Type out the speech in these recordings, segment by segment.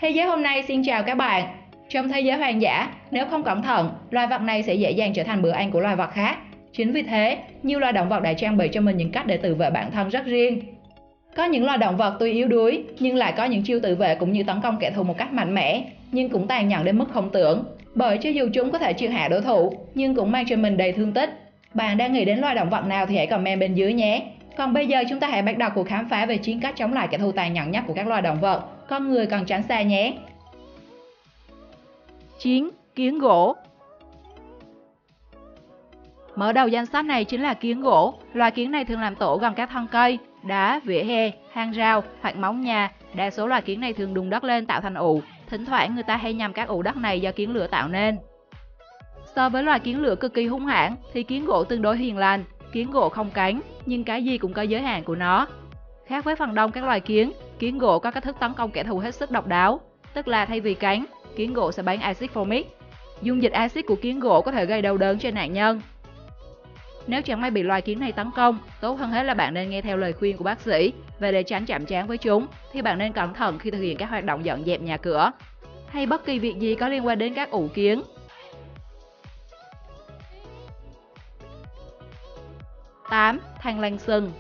Thế giới hôm nay xin chào các bạn. Trong thế giới hoang dã, nếu không cẩn thận, loài vật này sẽ dễ dàng trở thành bữa ăn của loài vật khác. Chính vì thế, nhiều loài động vật đã trang bị cho mình những cách để tự vệ bản thân rất riêng. Có những loài động vật tuy yếu đuối, nhưng lại có những chiêu tự vệ cũng như tấn công kẻ thù một cách mạnh mẽ, nhưng cũng tàn nhẫn đến mức không tưởng. Bởi cho dù chúng có thể triệt hạ đối thủ, nhưng cũng mang cho mình đầy thương tích. Bạn đang nghĩ đến loài động vật nào thì hãy comment bên dưới nhé. Còn bây giờ chúng ta hãy bắt đầu cuộc khám phá về 9 cách chống lại kẻ thù tàn nhẫn nhất của các loài động vật, con người cần tránh xa nhé. 9. Kiến gỗ. Mở đầu danh sách này chính là kiến gỗ. Loài kiến này thường làm tổ gần các thân cây, đá, vỉa hè, hàng rào hoặc móng nhà. Đa số loài kiến này thường đùng đất lên tạo thành ụ. Thỉnh thoảng người ta hay nhầm các ụ đất này do kiến lửa tạo nên. So với loài kiến lửa cực kỳ hung hãn thì kiến gỗ tương đối hiền lành. Kiến gỗ không cánh, nhưng cái gì cũng có giới hạn của nó. Khác với phần đông các loài kiến, kiến gỗ có cách thức tấn công kẻ thù hết sức độc đáo. Tức là thay vì cánh, kiến gỗ sẽ bắn axit formic. Dung dịch axit của kiến gỗ có thể gây đau đớn cho nạn nhân. Nếu chẳng may bị loài kiến này tấn công, tốt hơn hết là bạn nên nghe theo lời khuyên của bác sĩ. Và để tránh chạm trán với chúng, thì bạn nên cẩn thận khi thực hiện các hoạt động dọn dẹp nhà cửa, hay bất kỳ việc gì có liên quan đến các ụ kiến. 8. Thằn lằn sừng.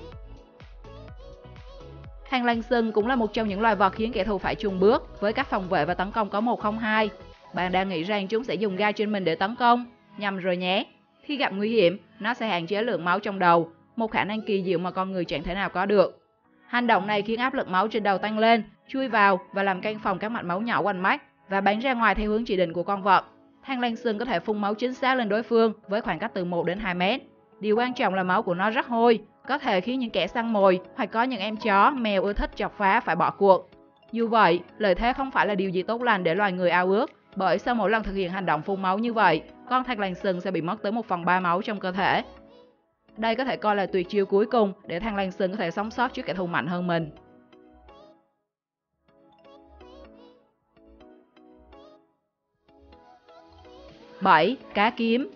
Thằn lằn sừng cũng là một trong những loài vật khiến kẻ thù phải chùn bước, với cách phòng vệ và tấn công có 102. Bạn đang nghĩ rằng chúng sẽ dùng gai trên mình để tấn công? Nhầm rồi nhé. Khi gặp nguy hiểm, nó sẽ hạn chế lượng máu trong đầu, một khả năng kỳ diệu mà con người chẳng thể nào có được. Hành động này khiến áp lực máu trên đầu tăng lên, chui vào và làm căng phòng các mạch máu nhỏ quanh mắt và bắn ra ngoài theo hướng chỉ định của con vật. Thằn lằn sừng có thể phun máu chính xác lên đối phương với khoảng cách từ 1 đến 2 mét. Điều quan trọng là máu của nó rất hôi, có thể khiến những kẻ săn mồi hoặc có những em chó, mèo ưa thích chọc phá phải bỏ cuộc. Dù vậy, lợi thế không phải là điều gì tốt lành để loài người ao ước, bởi sau mỗi lần thực hiện hành động phun máu như vậy, con thằn lằn sừng sẽ bị mất tới 1/3 máu trong cơ thể. Đây có thể coi là tuyệt chiêu cuối cùng để thằn lằn sừng có thể sống sót trước kẻ thù mạnh hơn mình. 7. Cá kiếm.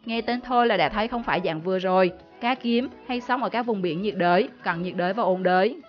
Nghe tên thôi là đã thấy không phải dạng vừa rồi. Cá kiếm hay sống ở các vùng biển nhiệt đới, cận nhiệt đới và ôn đới.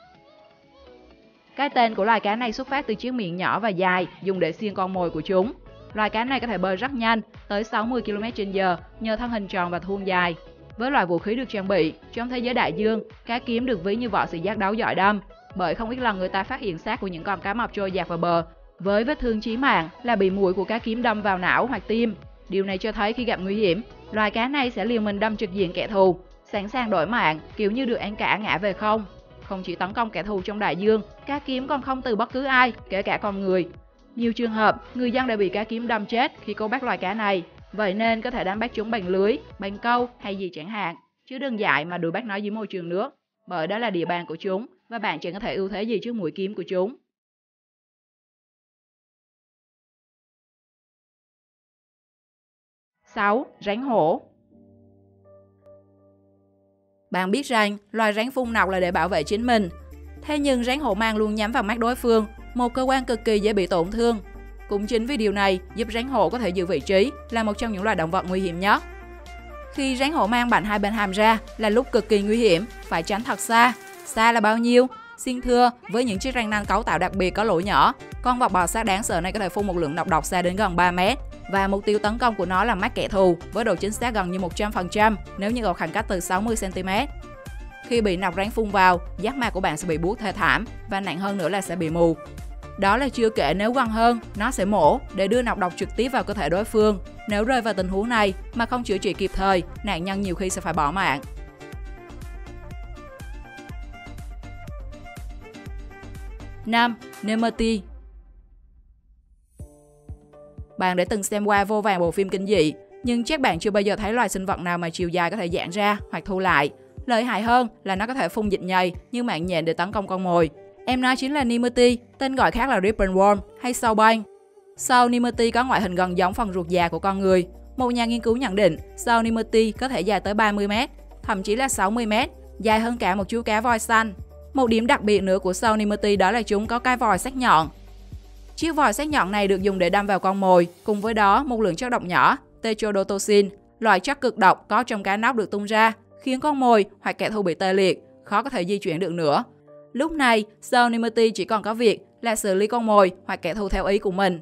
Cái tên của loài cá này xuất phát từ chiếc miệng nhỏ và dài dùng để xiên con mồi của chúng. Loài cá này có thể bơi rất nhanh, tới 60 km/h nhờ thân hình tròn và thuôn dài. Với loại vũ khí được trang bị, trong thế giới đại dương, cá kiếm được ví như võ sĩ giác đấu giỏi đâm, bởi không ít lần người ta phát hiện xác của những con cá mập trôi dạt vào bờ, với vết thương chí mạng là bị mũi của cá kiếm đâm vào não hoặc tim. Điều này cho thấy khi gặp nguy hiểm, loài cá này sẽ liều mình đâm trực diện kẻ thù, sẵn sàng đổi mạng, kiểu như được ăn cả ngã về không. Không chỉ tấn công kẻ thù trong đại dương, cá kiếm còn không từ bất cứ ai, kể cả con người. Nhiều trường hợp, người dân đã bị cá kiếm đâm chết khi câu bắt loài cá này, vậy nên có thể đánh bắt chúng bằng lưới, bằng câu hay gì chẳng hạn, chứ đừng dại mà đuổi bắt nó dưới môi trường nước, bởi đó là địa bàn của chúng và bạn chẳng có thể ưu thế gì trước mũi kiếm của chúng. 6. Rắn hổ. Bạn biết rằng loài rắn phun nọc là để bảo vệ chính mình. Thế nhưng rắn hổ mang luôn nhắm vào mắt đối phương, một cơ quan cực kỳ dễ bị tổn thương. Cũng chính vì điều này giúp rắn hổ có thể giữ vị trí là một trong những loài động vật nguy hiểm nhất. Khi rắn hổ mang bạnh hai bên hàm ra là lúc cực kỳ nguy hiểm, phải tránh thật xa. Xa là bao nhiêu? Xin thưa, với những chiếc răng nanh cấu tạo đặc biệt có lỗ nhỏ, con vật bò sát đáng sợ này có thể phun một lượng nọc độc xa đến gần 3 mét. Và mục tiêu tấn công của nó là mắt kẻ thù với độ chính xác gần như 100% nếu như ở khoảng cách từ 60 cm. Khi bị nọc rắn phun vào, giác mạc của bạn sẽ bị buốt thê thảm và nặng hơn nữa là sẽ bị mù. Đó là chưa kể nếu gần hơn, nó sẽ mổ để đưa nọc độc trực tiếp vào cơ thể đối phương. Nếu rơi vào tình huống này mà không chữa trị kịp thời, nạn nhân nhiều khi sẽ phải bỏ mạng. 5. Nemerty. Bạn đã từng xem qua vô vàn bộ phim kinh dị, nhưng chắc bạn chưa bao giờ thấy loài sinh vật nào mà chiều dài có thể giãn ra hoặc thu lại. Lợi hại hơn là nó có thể phun dịch nhầy như mạng nhện để tấn công con mồi. Em nói chính là Nemerty, tên gọi khác là ribbonworm hay sâu banh. Sâu Nemerty có ngoại hình gần giống phần ruột già của con người. Một nhà nghiên cứu nhận định sâu Nemerty có thể dài tới 30 m, thậm chí là 60 m, dài hơn cả một chú cá voi xanh. Một điểm đặc biệt nữa của sâu Nemerty đó là chúng có cái vòi sắc nhọn. Chiếc vòi sắc nhọn này được dùng để đâm vào con mồi, cùng với đó một lượng chất độc nhỏ, tetrodotoxin, loại chất cực độc có trong cá nóc được tung ra, khiến con mồi hoặc kẻ thù bị tê liệt, khó có thể di chuyển được nữa. Lúc này, Serenity chỉ còn có việc là xử lý con mồi hoặc kẻ thù theo ý của mình.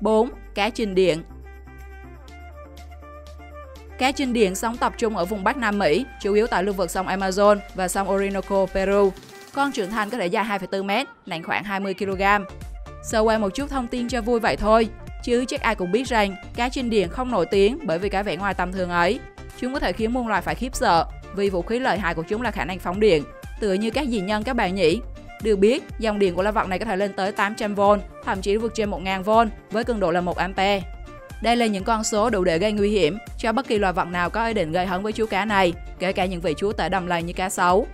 4. Cá chình điện. Cá chình điện sống tập trung ở vùng Bắc Nam Mỹ, chủ yếu tại lưu vực sông Amazon và sông Orinoco, Peru. Con trưởng thành có thể dài 2,4 m, nặng khoảng 20 kg. Sơ qua một chút thông tin cho vui vậy thôi, chứ chắc ai cũng biết rằng cá chình điện không nổi tiếng bởi vì cái vẻ ngoài tầm thường ấy. Chúng có thể khiến muôn loài phải khiếp sợ vì vũ khí lợi hại của chúng là khả năng phóng điện, tựa như các dị nhân các bạn nhỉ. Được biết, dòng điện của loài vật này có thể lên tới 800V, thậm chí vượt trên 1000V với cường độ là 1A. Đây là những con số đủ để gây nguy hiểm cho bất kỳ loài vật nào có ý định gây hấn với chú cá này, kể cả những vị chúa tể đầm lầy như cá sấu.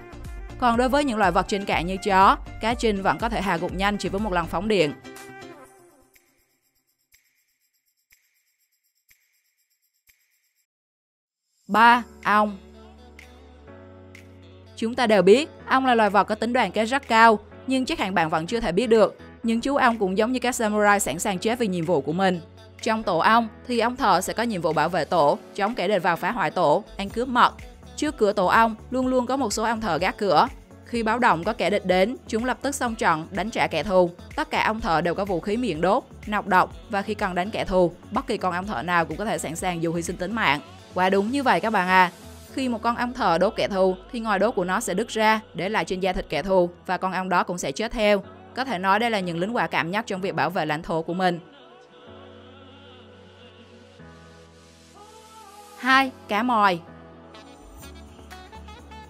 Còn đối với những loài vật trên cạn như chó, cá chình vẫn có thể hạ gục nhanh chỉ với một lần phóng điện. 3. Ong. Chúng ta đều biết, ong là loài vật có tính đoàn kết rất cao, nhưng chắc hẳn bạn vẫn chưa thể biết được, những chú ong cũng giống như các samurai sẵn sàng chết vì nhiệm vụ của mình. Trong tổ ong thì ong thợ sẽ có nhiệm vụ bảo vệ tổ, chống kẻ địch vào phá hoại tổ, ăn cướp mật. Trước cửa tổ ong luôn luôn có một số ong thợ gác cửa. Khi báo động có kẻ địch đến, chúng lập tức xông trận đánh trả kẻ thù. Tất cả ong thợ đều có vũ khí miệng đốt, nọc độc và khi cần đánh kẻ thù, bất kỳ con ong thợ nào cũng có thể sẵn sàng dù hy sinh tính mạng. Quả đúng như vậy các bạn à. Khi một con ong thợ đốt kẻ thù thì ngòi đốt của nó sẽ đứt ra, để lại trên da thịt kẻ thù và con ong đó cũng sẽ chết theo. Có thể nói đây là những lính quả cảm nhất trong việc bảo vệ lãnh thổ của mình. 2. Cá mòi.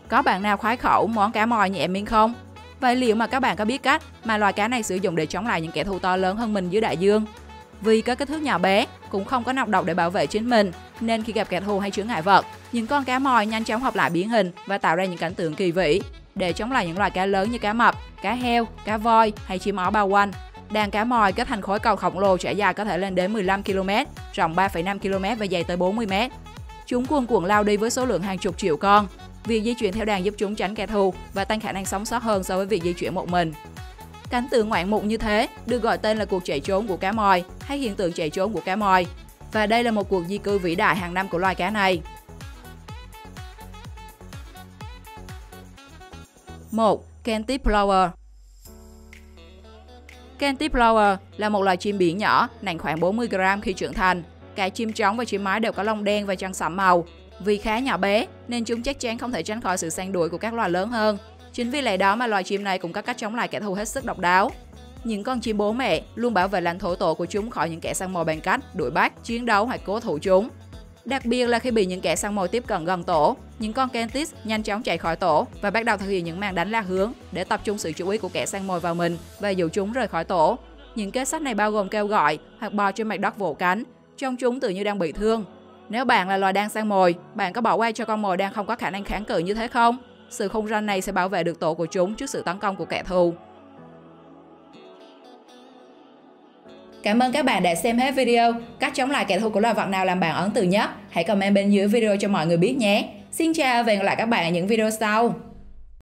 Có bạn nào khoái khẩu món cá mòi nhẹ miệng không? Vậy liệu mà các bạn có biết cách mà loài cá này sử dụng để chống lại những kẻ thù to lớn hơn mình dưới đại dương? Vì có kích thước nhỏ bé, cũng không có nọc độc để bảo vệ chính mình, nên khi gặp kẻ thù hay chướng ngại vật, những con cá mòi nhanh chóng hợp lại biến hình và tạo ra những cảnh tượng kỳ vĩ để chống lại những loài cá lớn như cá mập, cá heo, cá voi hay chim ó bao quanh. Đàn cá mòi kết thành khối cầu khổng lồ trải dài có thể lên đến 15 km, rộng 3,5 km và dày tới 40 m. Chúng cuồn cuộn lao đi với số lượng hàng chục triệu con. Việc di chuyển theo đàn giúp chúng tránh kẻ thù và tăng khả năng sống sót hơn so với việc di chuyển một mình. Cảnh tượng ngoạn mục như thế được gọi tên là cuộc chạy trốn của cá mòi hay hiện tượng chạy trốn của cá mòi. Và đây là một cuộc di cư vĩ đại hàng năm của loài cá này. 1. Kented plover. Kented plover là một loài chim biển nhỏ, nặng khoảng 40 g khi trưởng thành. Cả chim trống và chim mái đều có lông đen và chân sẫm màu. Vì khá nhỏ bé nên chúng chắc chắn không thể tránh khỏi sự săn đuổi của các loài lớn hơn. Chính vì lẽ đó mà loài chim này cũng có cách chống lại kẻ thù hết sức độc đáo. Những con chim bố mẹ luôn bảo vệ lãnh thổ tổ của chúng khỏi những kẻ săn mồi bằng cách đuổi bắt, chiến đấu hoặc cố thủ chúng. Đặc biệt là khi bị những kẻ săn mồi tiếp cận gần tổ, những con Kented nhanh chóng chạy khỏi tổ và bắt đầu thực hiện những màn đánh lạc hướng để tập trung sự chú ý của kẻ săn mồi vào mình và dụ chúng rời khỏi tổ. Những kế sách này bao gồm kêu gọi hoặc bò trên mặt đất vỗ cánh, trông chúng tự như đang bị thương. Nếu bạn là loài đang săn mồi, bạn có bỏ qua cho con mồi đang không có khả năng kháng cự như thế không? Sự khung ranh này sẽ bảo vệ được tổ của chúng trước sự tấn công của kẻ thù. Cảm ơn các bạn đã xem hết video. Cách chống lại kẻ thù của loài vật nào làm bạn ấn tượng nhất? Hãy comment bên dưới video cho mọi người biết nhé. Xin chào và hẹn gặp lại các bạn ở những video sau.